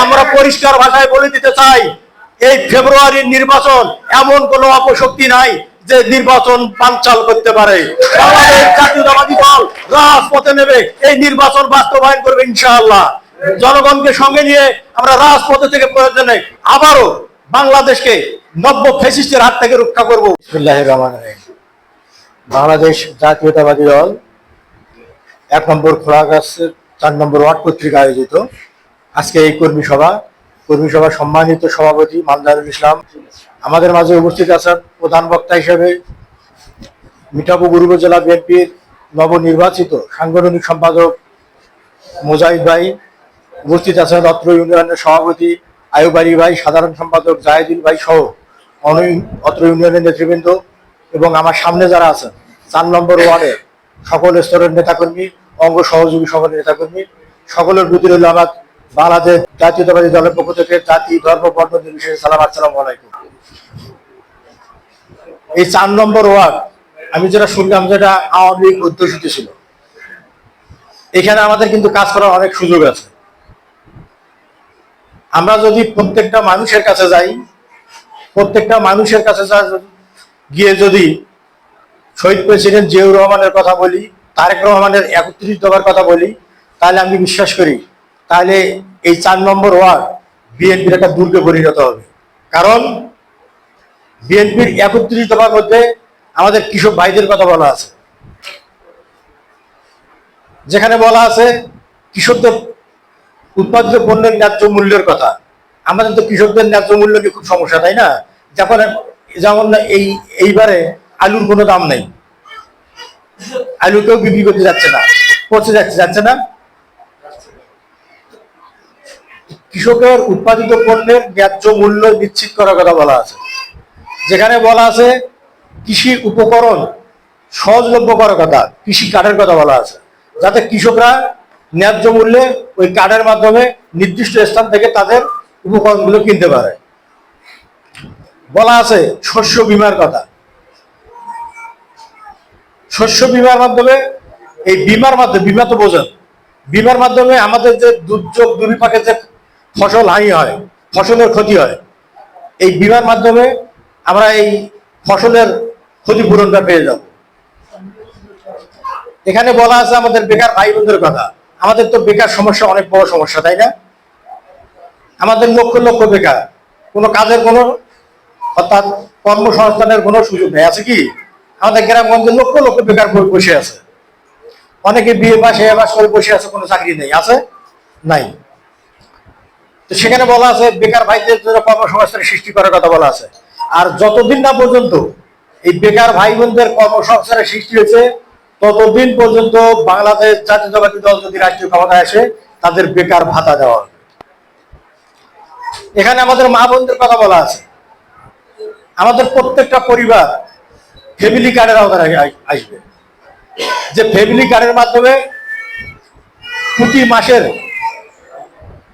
আমরা পরিষ্কার ভাষায় বলে দিতে চাই, এই ফেব্রুয়ারির নির্বাচন এমন কোন অপশক্তি নাই যে নির্বাচন পাঞ্চাল করতে পারে। বাংলাদেশ জাতীয়তাবাদী দল রাজপথে নেবে, এই নির্বাচন বাস্তবায়ন করবে ইনশাআল্লাহ। জনগণকে সঙ্গে নিয়ে আমরা রাজপথে থেকে প্রয়োজনে আবারও বাংলাদেশকে নব্য ফ্যাসিস্টের হাত থেকে রক্ষা করবো। বিসমিল্লাহির রহমানির রহিম। বাংলাদেশ জাতীয়তাবাদী দল 1 নম্বর খোলাগাছের 4 নম্বর ওয়ার্ড কর্তৃক আয়োজিত আজকে এই কর্মী সভা সম্মানিত সভাপতি মানজারুল ইসলাম, আমাদের মাঝে উপস্থিত আছেন প্রধান বক্তা হিসেবে মিঠাপুকুর উপজেলা বিএনপির নবনির্বাচিত সাংগঠনিক সম্পাদক মুজাহিদ ভাই, উপস্থিত আছেন অত্র ইউনিয়নের সভাপতি আয়ুব আলী ভাই, সাধারণ সম্পাদক জাহেদুল ভাই সহ অত্র ইউনিয়নের নেতৃবৃন্দ এবং আমার সামনে যারা আছেন 4 নম্বর ওয়ার্ডের সকল স্তরের নেতাকর্মী, অঙ্গ সহযোগী সকল নেতাকর্মী, সকলের প্রতি রইল আমার বাংলাদেশ জাতীয়তাবাদী দলের পক্ষ থেকে জাতি ধর্ম বর্ণ নির্বিশেষে সালাম, আসসালামু আলাইকুম। এই 4 নম্বর ওয়ার্ড আমি যেটা শুনলাম যেটা আওয়ামী লীগ অধ্যুষিত ছিল, এখানে আমাদের কিন্তু কাজ করার অনেক সুযোগ আছে। আমরা যদি প্রত্যেকটা মানুষের কাছে যাই, গিয়ে যদি শহীদ প্রেসিডেন্ট জিয়াউর রহমানের কথা বলি, তারেক রহমানের 31 দফার কথা বলি, তাহলে আমি বিশ্বাস করি তাহলে এই 4 নম্বর ওয়ার্ড বিএনপির একটা দুর্গে পরিণত হবে। কারণ বিএনপির 31 দফার মধ্যে আমাদের কৃষক ভাইদের কথা বলা আছে, যেখানে বলা আছে কৃষকদের উৎপাদিত পণ্যের ন্যায্য মূল্যের কথা। আমাদের তো কৃষকদের ন্যায্য মূল্য নিয়ে খুব সমস্যা, তাই না? যেমন এইবারে আলুর কোনো দাম নেই, আলুকেও বিক্রি করতে যাচ্ছে না, পচে যাচ্ছে না। কৃষকের উৎপাদিত পণ্যের ন্যায্য মূল্য নিশ্চিত করার কথা বলা আছে, যেখানে বলা আছে কৃষি উপকরণ সহজলভ্য করার কথা, কৃষি কার্ডের কথা বলা আছে, যাতে কৃষকরা ন্যায্য মূল্যে ওই কার্ডের মাধ্যমে নির্দিষ্ট স্থান থেকে তাদের উপকরণগুলো কিনতে পারে। বলা আছে শস্য বীমার কথা, শস্য বীমার মাধ্যমে এই বীমা তো বোঝেন, বীমার মাধ্যমে আমাদের যে দুর্যোগ দুর্বিপাকে যে ফসল হানি হয়, ফসলের ক্ষতি হয়, এই বীমার মাধ্যমে আমরা এই ফসলের ক্ষতিপূরণটা পেয়ে যাব। এখানে বলা আছে আমাদের বেকার ভাই বোনদের কথা। আমাদের তো বেকার সমস্যা অনেক বড় সমস্যা, তাই না? আমাদের লক্ষ লক্ষ বেকার, কোনো কাজের কোনো অর্থাৎ কর্মসংস্থানের কোনো সুযোগ নেই। আছে কি? আমাদের গ্রামগঞ্জে লক্ষ লক্ষ বেকার বসে আছে, অনেকে বিএ পাস এ পাস করে বসে আছে, কোনো চাকরি নেই, আছে নাই? তো সেখানে বলা আছে বেকার ভাইদের জন্য কর্মসংস্থানের সৃষ্টি করার কথা বলা আছে। আর যতদিন না পর্যন্ত এই বেকার ভাই বোনদের কর্মসংস্থানের সৃষ্টি হয়েছে, ততদিন পর্যন্ত বাংলাদেশ জাতীয়তাবাদী দল যদি রাষ্ট্রীয় ক্ষমতায় আসে তাদের বেকার ভাতা দেওয়া হবে। এখানে আমাদের মা বোনদের কথা বলা আছে, আমাদের প্রত্যেকটা পরিবার ফ্যামিলি কার্ডের আওতায় আসবে, যে ফ্যামিলি কার্ডের মাধ্যমে প্রতি মাসের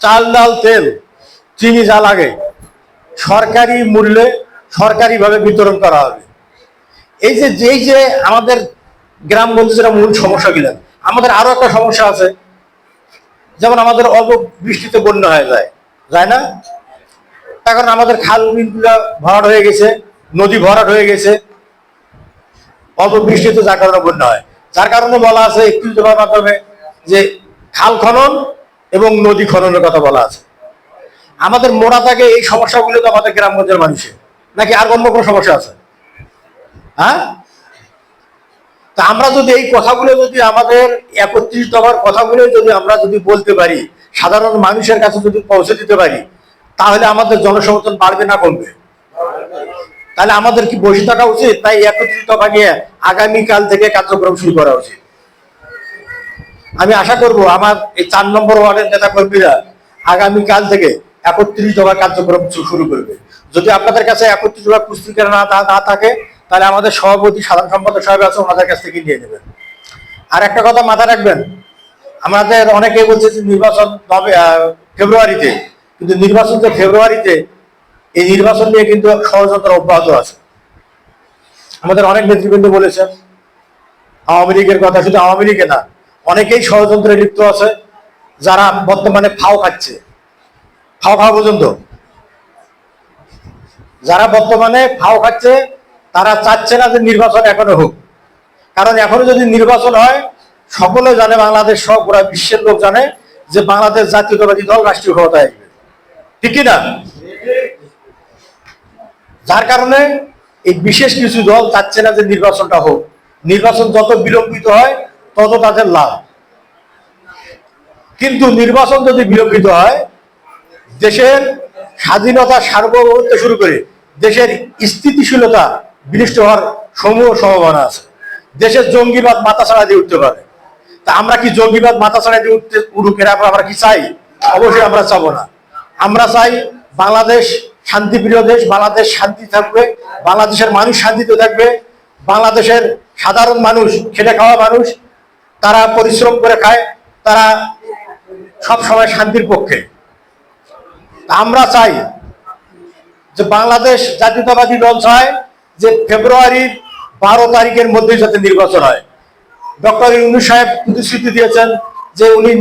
চাল ডাল তেল চিনি যা লাগে সরকারি মূল্যে সরকারিভাবে বিতরণ করা হবে। এই যে আমাদের গ্রামগঞ্জে যেটা মূল সমস্যা গেলেন, আমাদের আরো একটা সমস্যা আছে, যেমন আমাদের অল্প বৃষ্টিতে বন্যা হয়ে যায় না? এখন আমাদের খাল বিলগুলো ভরাট হয়ে গেছে, নদী ভরাট হয়ে গেছে অল্প বৃষ্টিতে, যার কারণে বন্যা হয়। যার কারণে বলা আছে 31 দফার মাধ্যমে যে খাল খনন এবং নদী খননের কথা বলা আছে। আমাদের মোড়া থাকে এই সমস্যাগুলো তো আমাদের গ্রামগঞ্জের মানুষের, নাকি আর অন্য কোনো সমস্যা আছে? হ্যাঁ, তা আমরা যদি এই কথাগুলো যদি আমাদের 31 দফার কথাগুলো যদি আমরা যদি বলতে পারি, সাধারণ মানুষের কাছে যদি পৌঁছে দিতে পারি, তাহলে আমাদের জনসমর্থন বাড়বে না কমবে? তাহলে আমাদের কি বসে থাকা উচিত? তাই 31 দফা নিয়ে আগামীকাল থেকে কার্যক্রম শুরু করা উচিত। আমি আশা করব আমার এই 4 নম্বর ওয়ার্ডের নেতা কর্মীরা আগামীকাল থেকে 31 দফা কার্যক্রম শুরু করবে। যদি আপনাদের কাছে 31 দফা পুস্তিকা না থাকে, তাহলে আমাদের সভাপতি সাধারণ সম্পাদক সাহেব আছে, ওনাদের কাছ থেকে নিয়ে নেবেন। আর একটা কথা মাথায় রাখবেন, আমাদের অনেকেই বলছে যে নির্বাচন ফেব্রুয়ারিতে, কিন্তু নির্বাচন যে ফেব্রুয়ারিতে, এই নির্বাচন নিয়ে কিন্তু ষড়যন্ত্র অব্যাহত আছে। আমাদের অনেক নেতৃবৃন্দ বলেছেন আওয়ামী লীগের কথা, শুধু আওয়ামী লীগে না, অনেকেই ষড়যন্ত্রে লিপ্ত আছে, যারা বর্তমানে ফাও খাচ্ছে। ফাও খাওয়া পর্যন্ত। যারা বর্তমানে ফাও খাচ্ছে তারা চাচ্ছে না যে নির্বাচন এখনো হোক, কারণ এখনো যদি নির্বাচন হয় সকলে জানে, বাংলাদেশ সহ গোটা বিশ্বের লোক জানে যে বাংলাদেশ জাতীয়তাবাদী দল রাষ্ট্রীয় ক্ষমতায় আসবে, ঠিক কিনা? যার কারণে এই বিশেষ কিছু দল চাচ্ছে না যে নির্বাচনটা হোক। নির্বাচন যত বিলম্বিত হয় তত তাদের লাভ। কিন্তু নির্বাচন যদি বিলম্বিত হয়, দেশের স্বাধীনতা সার্বভৌমত্ব শুরু করে দেশের স্থিতিশীলতা বিনষ্ট হওয়ার সমূহ সম্ভাবনা আছে। দেশের জঙ্গিবাদ মাথাছাড়া দিয়ে উঠতে পারে। তা আমরা কি জঙ্গিবাদ মাথাছাড়া দিয়ে উঠুক এরা আমরা কি চাই? অবশ্যই আমরা চাবো না। আমরা চাই বাংলাদেশ শান্তিপ্রিয় দেশ, বাংলাদেশ শান্তি থাকবে, বাংলাদেশের মানুষ শান্তিতে থাকবে, বাংলাদেশের সাধারণ মানুষ, খেটে খাওয়া মানুষ, তারা পরিশ্রম করে খায়, তারা সব সময় শান্তির পক্ষে। আমরা চাই যে বাংলাদেশ জাতীয়তাবাদী দল চায় যে ফেব্রুয়ারির 12 তারিখের মধ্যে যাতে নির্বাচন হয়। ডক্টর ইউনূস সাহেব প্রতিশ্রুতি দিয়েছেন যে উনি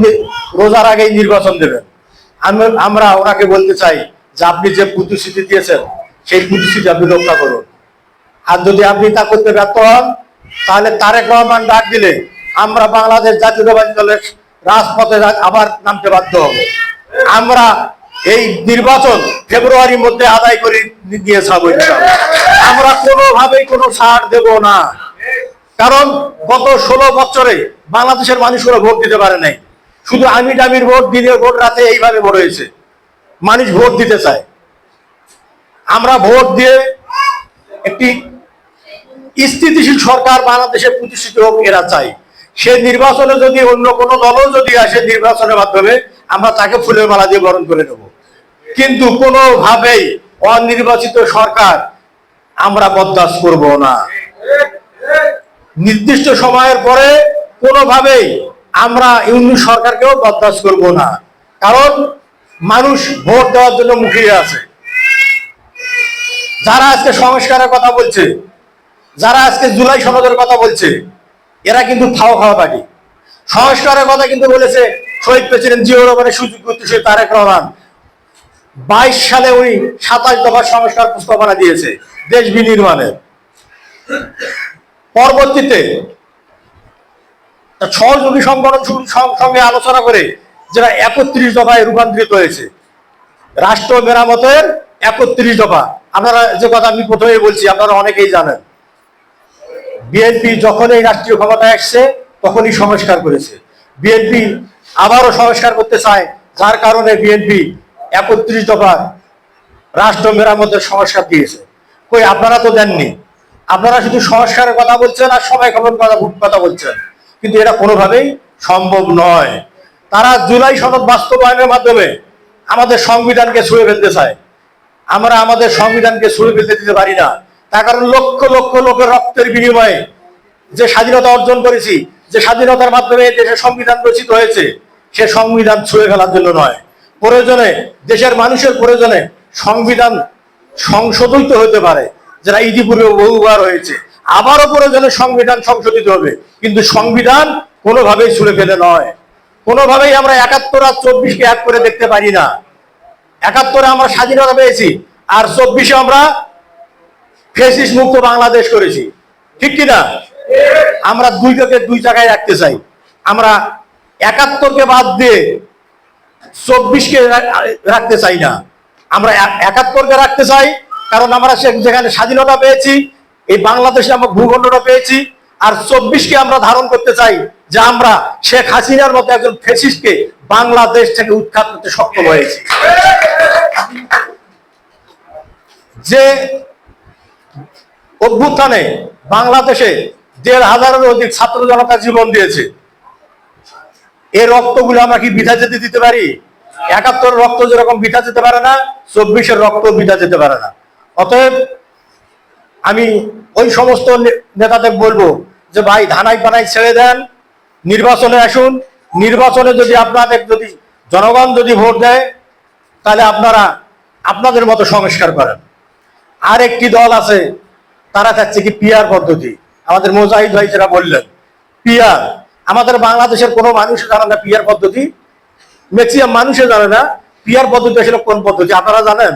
রোজার আগেই নির্বাচন দেবেন। আমরা ওনাকে বলতে চাই যে আপনি যে প্রতিশ্রুতি দিয়েছেন সেই প্রতিশ্রুতি আপনি রক্ষা করুন। আর যদি আপনি তা করতে ব্যর্থ হন তাহলে তারেক রহমান ডাক দিলে আমরা বাংলাদেশ জাতীয়তাবাদী দলের রাজপথে আবার নামতে বাধ্য হব। আমরা এই নির্বাচন ফেব্রুয়ারির মধ্যে আদায় করে দিয়ে যাব। আমরা কোনোভাবেই কোনো ছাড় দেব না, কারণ গত 16 বছরে বাংলাদেশের মানুষ কোনো ভোট দিতে পারে নাই। শুধু আমি ডামির ভোট, দিনের ভোট, রাতে এইভাবে ভোট হয়েছে। মানুষ ভোট দিতে চায়। আমরা ভোট দিয়ে একটি স্থিতিশীল সরকার বাংলাদেশে প্রতিষ্ঠিত হোক এরা চাই। সে নির্বাচনে যদি অন্য কোনো দলও যদি আসে নির্বাচনের মাধ্যমে আমরা তাকে ফুলের মালা দিয়ে বরণ করে নেব, কিন্তু কোনোভাবেই অনির্বাচিত সরকার আমরা বরদাস্ত করব না। নির্দিষ্ট সময়ের পরে কোনোভাবেই আমরা ইউনূস সরকারকেও বরদাস্ত করব না, কারণ মানুষ ভোট দেওয়ার জন্য মুখিয়ে আছে। যারা আজকে সংস্কারের কথা বলছে, যারা আজকে জুলাই সনদের কথা বলছে, এরা কিন্তু খাওয়া খাওয়া পার্টি। সংস্কারের কথা কিন্তু বলেছে শহীদ প্রেসিডেন্ট জিয়াউর রহমানের সুযোগ্য উত্তরসূরি তারেক রহমান। 22 সালে উনি 27 দফার সংস্কার প্রস্তাবনা দিয়েছে দেশ বিনির্মাণের। পরবর্তীতে সহযোগী সংগঠন সঙ্গে আলোচনা করে যেটা 31 দফায় রূপান্তরিত হয়েছে, রাষ্ট্র মেরামতের 31 দফা। আপনারা যে কথা আমি প্রথমেই বলছি আপনারা অনেকেই জানেন। বিএনপি যখন এই রাষ্ট্রীয় ক্ষমতায় আসছে তখনই সংস্কার করেছে। বিএনপি আবারও সংস্কার করতে চায়, যার কারণে বিএনপি 31 দফা রাষ্ট্র মেরামতের সংস্কার দিয়েছে। কই আপনারা তো দেননি, আপনারা শুধু সংস্কারের কথা বলছেন আর সময় ক্ষমতার কথা বলছেন, কিন্তু এটা কোনোভাবেই সম্ভব নয়। তারা জুলাই সনদ বাস্তবায়নের মাধ্যমে আমাদের সংবিধানকে ছুঁড়ে ফেলতে চায়। আমরা আমাদের সংবিধানকে ছুঁড়ে ফেলতে দিতে পারি না, তার কারণ লক্ষ লক্ষ লোকের রক্তের বিনিময়ে যে স্বাধীনতা অর্জন করেছি, যে স্বাধীনতার মাধ্যমে দেশের সংবিধান রচিত হয়েছে, সে সংবিধান ছুঁড়ে ফেলার জন্য নয়। প্রয়োজনে দেশের মানুষের প্রয়োজনে সংবিধান সংশোধিত হতে পারে, যেটা ইতিপূর্বে বহুবার হয়েছে। আবারও প্রয়োজনে সংবিধান সংশোধিত হবে, কিন্তু সংবিধান কোনোভাবেই ছুঁড়ে ফেলে নয়। কোনোভাবেই আমরা 71 আর 24-কে এক করে দেখতে পারি না। 71-এ আমরা স্বাধীনতা পেয়েছি আর 24-এ আমরা ফ্যাসিস্ট মুক্ত বাংলাদেশ করেছি, ঠিক কিনা? আমরা দুইটাকে দুই জায়গায় রাখতে চাই। আমরা 71-কে বাদ দিয়ে 24-কে রাখতে চাই না। আমরা 71-কে রাখতে চাই কারণ আমরা যেখানে স্বাধীনতা পেয়েছি, এই বাংলাদেশে আমরা ভূখণ্ডটা পেয়েছি। আর 24-কে আমরা ধারণ করতে চাই যে আমরা শেখ হাসিনার মতো একজন ফ্যাসিস্টকে বাংলাদেশ থেকে উৎখাত করতে সক্ষম হয়েছি। যে অভ্যুত্থানে বাংলাদেশে 1,500-এর অধিক ছাত্র জনতা জীবন দিয়েছে, এই রক্তগুলো আমরা কি বৃথা যেতে দিতে পারি? 71-এর রক্ত যেরকম বৃথা যেতে পারে না, 24-এর রক্ত বৃথা যেতে পারে না। অতএব আমি ওই সমস্ত নেতাদের বলবো যে ভাই ধানাই পানাই ছেড়ে দেন, নির্বাচনে আসুন। নির্বাচনে যদি আপনাদের যদি জনগণ যদি ভোট দেয় তাহলে আপনারা আপনাদের মতো সংস্কার করেন। আর একটি দল আছে তারা চাচ্ছে কি পিআর পদ্ধতি। আমাদের মোজাহিদ ভাই যেটা বললেন পিআর, আমাদের বাংলাদেশের কোনো মানুষ জানে না পিআর পদ্ধতি, ম্যাক্সিমাম মানুষে জানে না পিয়ার পদ্ধতি আসলে কোন পদ্ধতি আপনারা জানেন?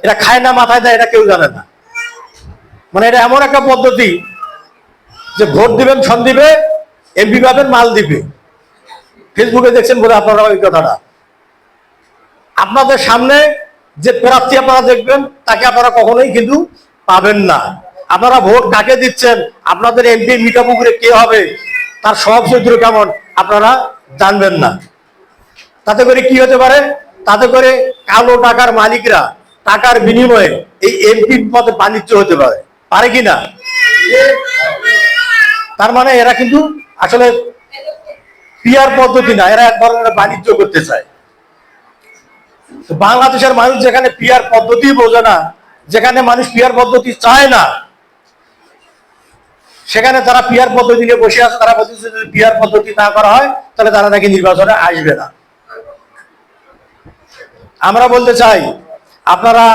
এটা খায় না মাথায় দেয় এটা কেউ জানে না। মানে এটা এমন একটা পদ্ধতি যে ভোট দিবেন সন দিবে, এমপি পাবেন মাল দিবে। ফেসবুকে দেখছেন বলে আপনারা ওই কথাটা। আপনাদের সামনে যে প্রার্থী আপনারা দেখবেন তাকে আপনারা কখনোই কিন্তু পাবেন না। আপনারা ভোট কাকে দিচ্ছেন, আপনাদের এমপি মিঠাপুকুরে কে হবে, তার স্বভাব চরিত্র কেমন আপনারা জানবেন না। তাতে করে কি হতে পারে? তাতে করে কালো টাকার মালিকরা টাকার বিনিময়ে এই এমপি পদে বাণিজ্য হতে পারে, পারে কিনা? তার মানে এরা কিন্তু আসলে পিয়ার পদ্ধতি না, এরা এক ধরনের বাণিজ্য করতে চায়। বাংলাদেশের মানুষ যেখানে পিয়ার পদ্ধতি বোঝে না, যেখানে মানুষ পিয়ার পদ্ধতি চায় না, সেখানে তারা পিয়ার পদ্ধতি নিয়ে বসে আছে। তারা বলছে যদি পিয়ার পদ্ধতি না করা হয় তাহলে তারা নাকি নির্বাচনে আসবে না। আমরা বলতে চাই আপনারা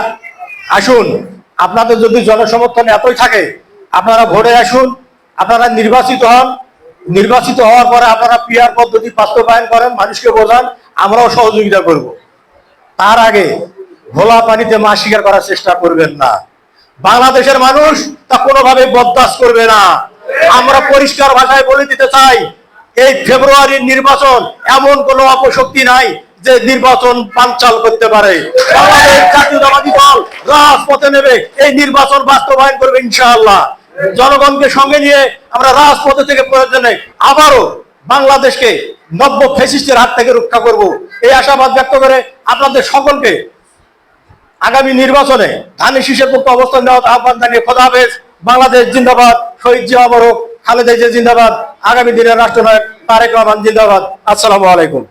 আসুন, আপনাদের যদি জনসমর্থন এতই থাকে আপনারা ভোটে আসুন, আপনারা নির্বাচিত হন। নির্বাচিত হওয়ার পরে আপনারা পিয়ার পদ্ধতি বাস্তবায়ন করেন, মানুষকে বোঝান, আমরাও সহযোগিতা করব। তার আগে ঘোলা পানিতে মাছ শিকার করার চেষ্টা করবেন না। বাংলাদেশের মানুষ তা কোনোভাবে বরদাস্ত করবে না। আমরা পরিষ্কার ভাষায় বলে দিতে চাই, এই ফেব্রুয়ারির নির্বাচন এমন কোন অপশক্তি নাই যে নির্বাচন পাঞ্চাল করতে পারে। বাংলাদেশ জাতীয়তাবাদী দল রাজপথে নেবে, এই নির্বাচন বাস্তবায়ন করবে ইনশাআল্লাহ। জনগণকে সঙ্গে নিয়ে আমরা রাজপথে থেকে প্রয়োজনে আবারও বাংলাদেশকে নব্য ফ্যাসিস্টের হাত থেকে রক্ষা করব, এই আশাবাদ ব্যক্ত করে আপনাদের সকলকে আগামী নির্বাচনে ধানের শীষের পক্ষে অবস্থান নেওয়ার আহ্বান জানিয়ে খোদা হাফেজ। বাংলাদেশ জিন্দাবাদ, শহীদ জিয়া অমর হোক, খালেদা জিয়া জিন্দাবাদ, আগামী দিনের রাষ্ট্রনায়ক তারেক রহমান জিন্দাবাদ। আসসালামু আলাইকুম।